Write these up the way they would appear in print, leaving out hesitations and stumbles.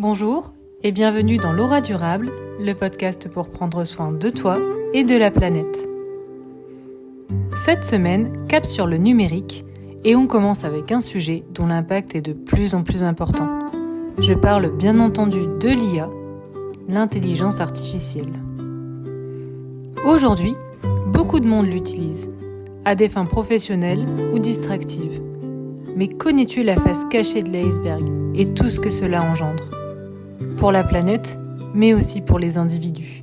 Bonjour et bienvenue dans l'Aura Durable, le podcast pour prendre soin de toi et de la planète. Cette semaine, cap sur le numérique et on commence avec un sujet dont l'impact est de plus en plus important. Je parle bien entendu de l'IA, l'intelligence artificielle. Aujourd'hui, beaucoup de monde l'utilise, à des fins professionnelles ou distractives. Mais connais-tu la face cachée de l'iceberg et tout ce que cela engendre ? Pour la planète, mais aussi pour les individus.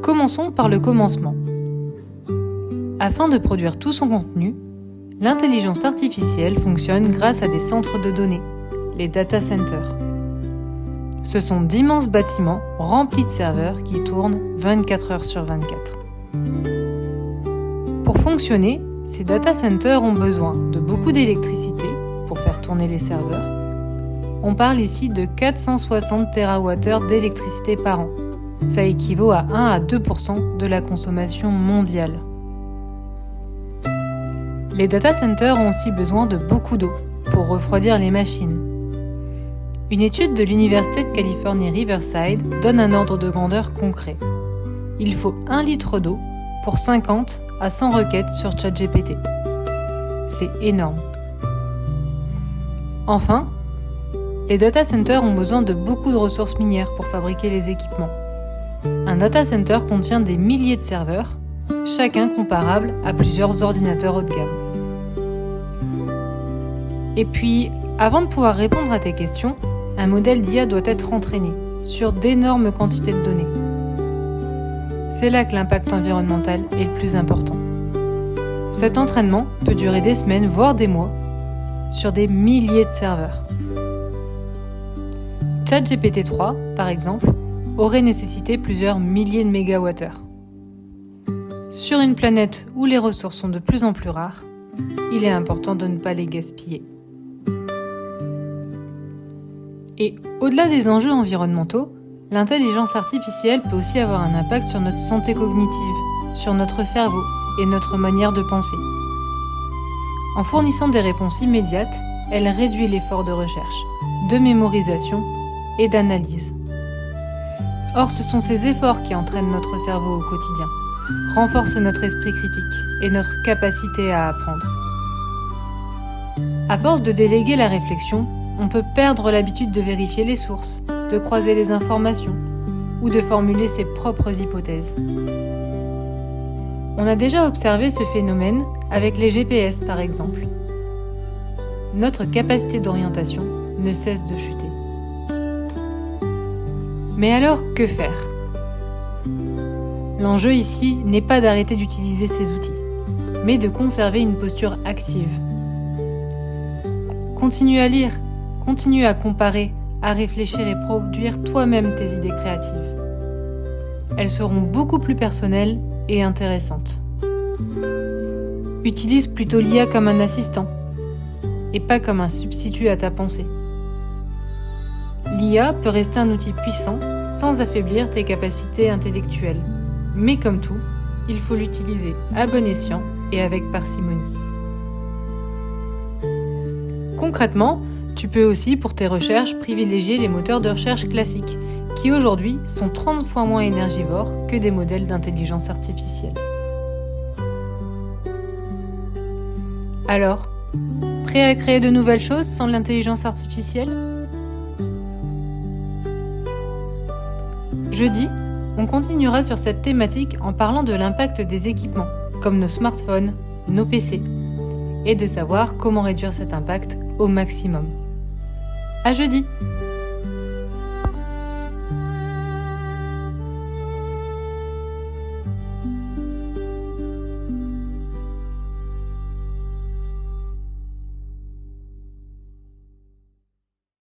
Commençons par le commencement. Afin de produire tout son contenu, l'intelligence artificielle fonctionne grâce à des centres de données, les data centers. Ce sont d'immenses bâtiments remplis de serveurs qui tournent 24 heures sur 24. Pour fonctionner, ces data centers ont besoin de beaucoup d'électricité pour faire tourner les serveurs. On parle ici de 460 TWh d'électricité par an. Ça équivaut à 1 à 2% de la consommation mondiale. Les data centers ont aussi besoin de beaucoup d'eau pour refroidir les machines. Une étude de l'Université de Californie Riverside donne un ordre de grandeur concret. Il faut 1 litre d'eau pour 50 à 100 requêtes sur ChatGPT. C'est énorme. Enfin, les data centers ont besoin de beaucoup de ressources minières pour fabriquer les équipements. Un data center contient des milliers de serveurs, chacun comparable à plusieurs ordinateurs haut de gamme. Et puis, avant de pouvoir répondre à tes questions, un modèle d'IA doit être entraîné sur d'énormes quantités de données. C'est là que l'impact environnemental est le plus important. Cet entraînement peut durer des semaines, voire des mois, sur des milliers de serveurs. ChatGPT 3, par exemple, aurait nécessité plusieurs milliers de mégawattheures. Sur une planète où les ressources sont de plus en plus rares, il est important de ne pas les gaspiller. Et au-delà des enjeux environnementaux, l'intelligence artificielle peut aussi avoir un impact sur notre santé cognitive, sur notre cerveau et notre manière de penser. En fournissant des réponses immédiates, elle réduit l'effort de recherche, de mémorisation et d'analyse. Or, ce sont ces efforts qui entraînent notre cerveau au quotidien, renforcent notre esprit critique et notre capacité à apprendre. À force de déléguer la réflexion, on peut perdre l'habitude de vérifier les sources, de croiser les informations ou de formuler ses propres hypothèses. On a déjà observé ce phénomène avec les GPS par exemple. Notre capacité d'orientation ne cesse de chuter. Mais alors, que faire ? L'enjeu ici n'est pas d'arrêter d'utiliser ces outils, mais de conserver une posture active. Continue à lire, continue à comparer, à réfléchir et produire toi-même tes idées créatives. Elles seront beaucoup plus personnelles et intéressantes. Utilise plutôt l'IA comme un assistant, et pas comme un substitut à ta pensée. L'IA peut rester un outil puissant sans affaiblir tes capacités intellectuelles. Mais comme tout, il faut l'utiliser à bon escient et avec parcimonie. Concrètement, tu peux aussi, pour tes recherches, privilégier les moteurs de recherche classiques, qui aujourd'hui sont 30 fois moins énergivores que des modèles d'intelligence artificielle. Alors, prêt à créer de nouvelles choses sans l'intelligence artificielle ? Jeudi, on continuera sur cette thématique en parlant de l'impact des équipements, comme nos smartphones, nos PC, et de savoir comment réduire cet impact au maximum. À jeudi!